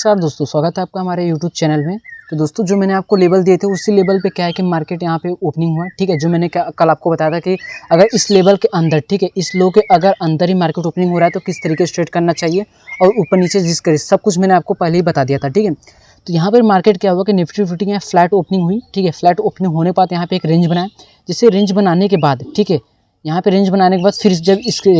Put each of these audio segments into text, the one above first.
नमस्कार दोस्तों, स्वागत है आपका हमारे YouTube चैनल में। तो दोस्तों, जो मैंने आपको लेवल दिए थे उसी लेवल पे क्या है कि मार्केट यहाँ पे ओपनिंग हुआ, ठीक है। जो मैंने कल आपको बताया था कि अगर इस लेवल के अंदर, ठीक है, इस लो के अगर अंदर ही मार्केट ओपनिंग हो रहा है तो किस तरीके से ट्रेड करना चाहिए और ऊपर नीचे जिस करे सब कुछ मैंने आपको पहले ही बता दिया था, ठीक है। तो यहाँ पर मार्केट क्या हुआ कि निफ्टी 50 यहाँ फ्लैट ओपनिंग हुई, ठीक है। फ्लैट ओपनिंग होने के बाद यहाँ पे एक रेंज बनाया, जिससे रेंज बनाने के बाद, ठीक है, यहाँ पे रेंज बनाने के बाद फिर जब इसके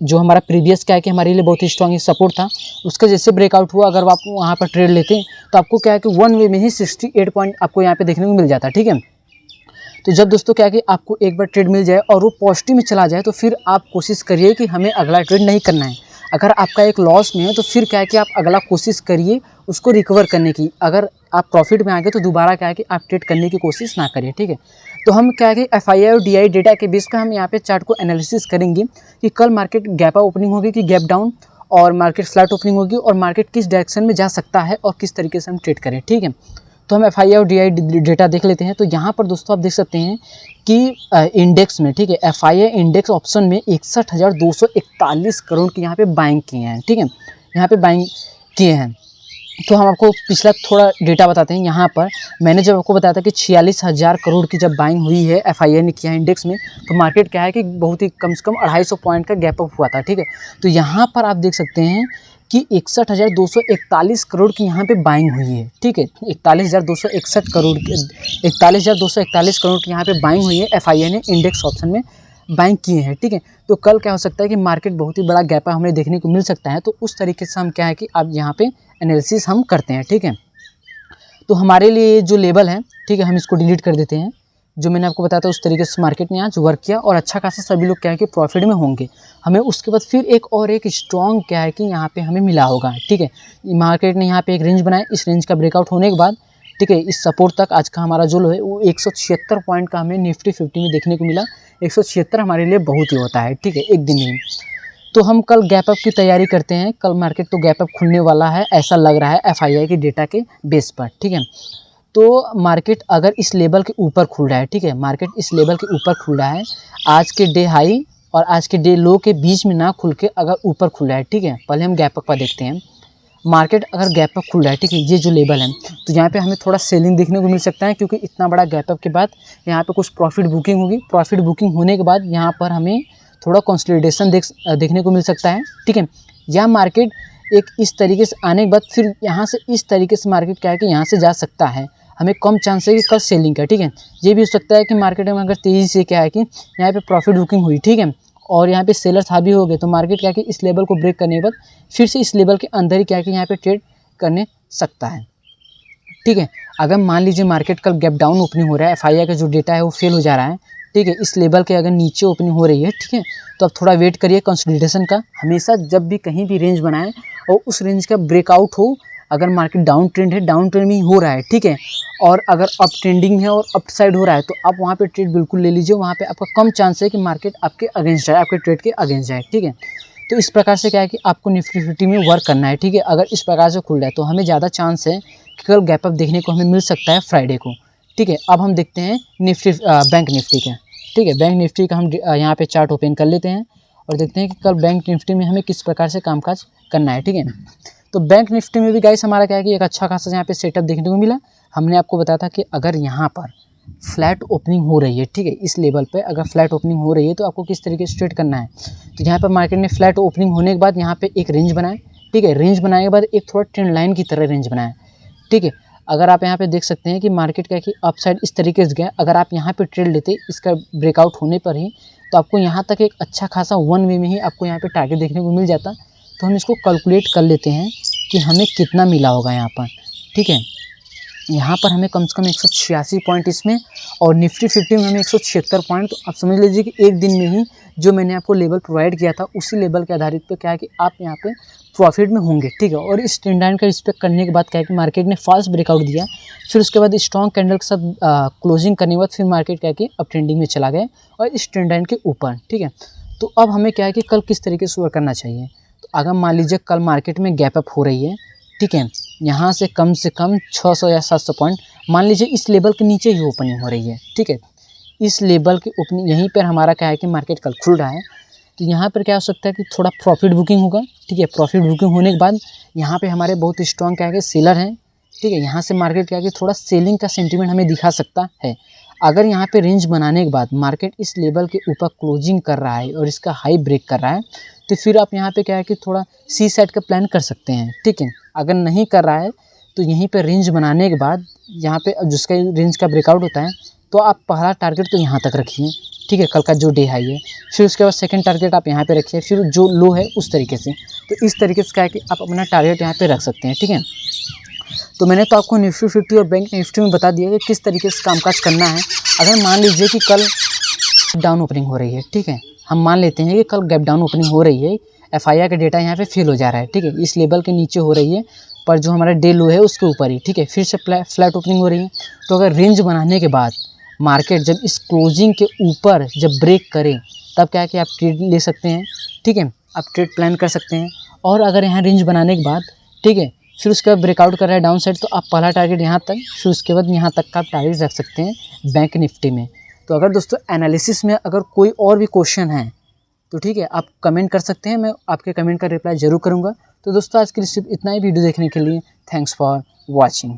जो हमारा प्रीवियस क्या है कि हमारे लिए बहुत ही स्ट्रॉन्ग सपोर्ट था, उसका जैसे ब्रेकआउट हुआ, अगर आप वहाँ पर ट्रेड लेते हैं तो आपको क्या है कि वन वे में ही 68 पॉइंट आपको यहाँ पे देखने को मिल जाता है, ठीक है। तो जब दोस्तों क्या है कि आपको एक बार ट्रेड मिल जाए और वो पॉजिटिव में चला जाए तो फिर आप कोशिश करिए कि हमें अगला ट्रेड नहीं करना है। अगर आपका एक लॉस में है तो फिर क्या है कि आप अगला कोशिश करिए उसको रिकवर करने की। अगर आप प्रॉफिट में आ गए तो दोबारा क्या है कि आप ट्रेड करने की कोशिश ना करिए, ठीक है। तो हम क्या है कि FII और DI डेटा के बेस पे हम यहाँ पे चार्ट को एनालिसिस करेंगे कि कल मार्केट गैप अप ओपनिंग होगी कि गैप डाउन, और मार्केट फ्लैट ओपनिंग होगी और मार्केट किस डायरेक्शन में जा सकता है और किस तरीके से हम ट्रेड करें, ठीक है। तो हम FII और DI डेटा देख लेते हैं। तो यहाँ पर दोस्तों आप देख सकते हैं कि इंडेक्स में, ठीक है, FII इंडेक्स ऑप्शन में 61,241 करोड़ की यहाँ पे बाइंग किए हैं, ठीक है, यहाँ पे बाइंग किए हैं। तो हम आपको पिछला थोड़ा डेटा बताते हैं। यहाँ पर मैंने जब आपको बताया था कि 46,000 करोड़ की जब बाइंग हुई है FII ने किया है इंडेक्स में, तो मार्केट क्या है कि बहुत ही कम से कम 250 पॉइंट का गैप अप हुआ था, ठीक है। तो यहाँ पर आप देख सकते हैं कि 61,241 करोड़ की यहाँ पे बाइंग हुई है, ठीक है। 41,241 करोड़ 41,241 करोड़ की यहाँ पे बाइंग हुई है, FII ने इंडेक्स ऑप्शन में बाइंग किए हैं, ठीक है। तो कल क्या हो सकता है कि मार्केट बहुत ही बड़ा गैप हमें देखने को मिल सकता है। तो उस तरीके से हम क्या है कि अब यहाँ पे एनालिसिस हम करते हैं, ठीक है। तो हमारे लिए जो लेवल है, ठीक है, हम इसको डिलीट कर देते हैं। जो मैंने आपको बताया था उस तरीके से मार्केट ने आज वर्क किया और अच्छा खासा सभी लोग क्या है कि प्रॉफिट में होंगे। हमें उसके बाद फिर एक स्ट्रॉन्ग क्या है कि यहाँ पे हमें मिला होगा, ठीक है। मार्केट ने यहाँ पे एक रेंज बनाया, इस रेंज का ब्रेकआउट होने के बाद, ठीक है, इस सपोर्ट तक आज का हमारा जो लो है वो 176 पॉइंट का हमें निफ्टी 50 में देखने को मिला। 176 हमारे लिए बहुत ही होता है, ठीक है, एक दिन में। तो हम कल गैप अप की तैयारी करते हैं। कल मार्केट तो गैप अप खुलने वाला है, ऐसा लग रहा है FII के डेटा के बेस पर, ठीक है। तो मार्केट अगर इस लेवल के ऊपर खुल रहा है, ठीक है, मार्केट इस लेवल के ऊपर खुल रहा है, आज के डे हाई और आज के डे लो के बीच में ना खुल के अगर ऊपर खुल रहा है, ठीक है। पहले हम गैप अप का देखते हैं। मार्केट अगर गैप अप खुल रहा है, ठीक है, ये जो लेवल है, तो यहाँ पे हमें थोड़ा सेलिंग देखने को मिल सकता है, क्योंकि इतना बड़ा गैप अप के बाद यहाँ पे कुछ प्रॉफिट बुकिंग होगी। प्रॉफिट बुकिंग होने के बाद यहाँ पर हमें थोड़ा कंसोलिडेशन देखने को मिल सकता है, ठीक है। यह मार्केट एक इस तरीके से आने के बाद फिर यहाँ से इस तरीके से मार्केट क्या है कि यहाँ से जा सकता है। हमें कम चांस है कि कल सेलिंग का, ठीक है। ये भी हो सकता है कि मार्केट में अगर तेज़ी से क्या है कि यहाँ पे प्रॉफिट बुकिंग हुई, ठीक है, और यहाँ पे सेलर्स हावी हो गए, तो मार्केट क्या है कि इस लेवल को ब्रेक करने के बाद फिर से इस लेवल के अंदर ही क्या है कि यहाँ पे ट्रेड करने सकता है, ठीक है। अगर मान लीजिए मार्केट कल गैप डाउन ओपनिंग हो रहा है, FII का जो डेटा है वो फेल हो जा रहा है, ठीक है, इस लेवल के अगर नीचे ओपनिंग हो रही है, ठीक है, तो आप थोड़ा वेट करिए कंसोलिडेशन का। हमेशा जब भी कहीं भी रेंज बनाएं और उस रेंज का ब्रेकआउट हो, अगर मार्केट डाउन ट्रेंड है, डाउन ट्रेंड में ही हो रहा है, ठीक है, और अगर अप ट्रेंडिंग है और अप साइड हो रहा है, तो आप वहाँ पे ट्रेड बिल्कुल ले लीजिए। वहाँ पे आपका कम चांस है कि मार्केट आपके अगेंस्ट जाए, आपके ट्रेड के अगेंस्ट जाए, ठीक है। तो इस प्रकार से क्या है कि आपको निफ्टी 50 में वर्क करना है, ठीक है। अगर इस प्रकार से खुल रहा है तो हमें ज़्यादा चांस है कि कल गैप अप देखने को हमें मिल सकता है फ्राइडे को, ठीक है। अब हम देखते हैं बैंक निफ्टी का, ठीक है। बैंक निफ्टी का हम यहाँ पे चार्ट ओपन कर लेते हैं और देखते हैं कि कल बैंक निफ्टी में हमें किस प्रकार से कामकाज करना है, ठीक है। तो बैंक निफ्टी में भी गाइस हमारा क्या है कि एक अच्छा खासा यहाँ पे सेटअप देखने को मिला। हमने आपको बताया था कि अगर यहाँ पर फ्लैट ओपनिंग हो रही है, ठीक है, इस लेवल पे अगर फ्लैट ओपनिंग हो रही है तो आपको किस तरीके से ट्रेड करना है। तो यहाँ पर मार्केट ने फ्लैट ओपनिंग होने के बाद यहाँ पे एक रेंज बनाए, ठीक है, रेंज बनाने के बाद एक थोड़ा ट्रेंड लाइन की तरह रेंज बनाया, ठीक है। अगर आप यहाँ पे देख सकते हैं कि मार्केट क्या है कि अपसाइड इस तरीके से गया, अगर आप यहाँ पे ट्रेड लेते इसका ब्रेकआउट होने पर ही, तो आपको यहाँ तक एक अच्छा खासा वन वे में ही आपको यहाँ पे टारगेट देखने को मिल जाता। तो हम इसको कैलकुलेट कर लेते हैं कि हमें कितना मिला होगा यहाँ पर, ठीक है। यहाँ पर हमें कम से कम 186 पॉइंट इसमें और निफ्टी 50 में हमें 176 पॉइंट। तो आप समझ लीजिए कि एक दिन में ही जो मैंने आपको लेवल प्रोवाइड किया था उसी लेवल के आधारित पे क्या है कि आप यहाँ पे प्रॉफिट में होंगे, ठीक है। और इस ट्रेंड लाइन का रिस्पेक्ट करने के बाद क्या है कि मार्केट ने फॉल्स ब्रेकआउट दिया, फिर उसके बाद स्ट्रॉन्ग कैंडल के साथ क्लोजिंग करने के बाद फिर मार्केट क्या है कि अप ट्रेंडिंग में चला गया और इस ट्रेंड लाइन के ऊपर, ठीक है। तो अब हमें क्या है कि कल किस तरीके से वर्क करना चाहिए। तो अगर मान लीजिए कल मार्केट में गैप अप हो रही है, ठीक है, यहाँ से कम 600 या 700 पॉइंट, मान लीजिए इस लेवल के नीचे ही ओपनिंग हो रही है, ठीक है, इस लेवल की ओपनिंग यहीं पर हमारा क्या है कि मार्केट कल खुल रहा है। तो यहाँ पर क्या हो सकता है कि थोड़ा प्रॉफिट बुकिंग होगा, ठीक है। प्रॉफिट बुकिंग होने के बाद यहाँ पे हमारे बहुत स्ट्रॉन्ग क्या है कि सेलर हैं, ठीक है। यहाँ से मार्केट क्या है कि थोड़ा सेलिंग का सेंटीमेंट हमें दिखा सकता है। अगर यहाँ पे रेंज बनाने के बाद मार्केट इस लेवल के ऊपर क्लोजिंग कर रहा है और इसका हाई ब्रेक कर रहा है, तो फिर आप यहाँ पे क्या है कि थोड़ा सी साइड का प्लान कर सकते हैं, ठीक है। अगर नहीं कर रहा है तो यहीं पे रेंज बनाने के बाद यहाँ पे जिसका रेंज का ब्रेकआउट होता है, तो आप पहला टारगेट तो यहाँ तक रखिए, ठीक है, कल का जो डे हाई है। फिर उसके बाद सेकंड टारगेट आप यहाँ पे रखिए, फिर जो लो है उस तरीके से। तो इस तरीके से क्या है कि आप अपना टारगेट यहाँ पे रख सकते हैं, ठीक है। तो मैंने तो आपको निफ्टी 50 और बैंक निफ्टी में बता दिया कि किस तरीके से कामकाज करना है। अगर मान लीजिए कि कल डाउन ओपनिंग हो रही है, ठीक है, हम मान लेते हैं कि कल गैप डाउन ओपनिंग हो रही है, एफआईआर का डेटा यहाँ पे फेल हो जा रहा है, ठीक है, इस लेवल के नीचे हो रही है, पर जो हमारा डे लो है उसके ऊपर ही, ठीक है, फिर से फ्लैट ओपनिंग हो रही है। तो अगर रेंज बनाने के बाद मार्केट जब इस क्लोजिंग के ऊपर जब ब्रेक करे, तब क्या है कि आप ट्रेड ले सकते हैं, ठीक है, आप ट्रेड प्लान कर सकते हैं। और अगर यहाँ रेंज बनाने के बाद, ठीक है, फिर उसके बाद ब्रेकआउट कर रहा है डाउन साइड, तो आप पहला टारगेट यहाँ तक, फिर उसके बाद यहाँ तक का आप टारगेट रख सकते हैं बैंक निफ्टी में। तो अगर दोस्तों एनालिसिस में अगर कोई और भी क्वेश्चन है तो ठीक है, आप कमेंट कर सकते हैं, मैं आपके कमेंट का रिप्लाई ज़रूर करूँगा। तो दोस्तों आज के लिए सिर्फ इतना ही। वीडियो देखने के लिए थैंक्स फॉर वॉचिंग।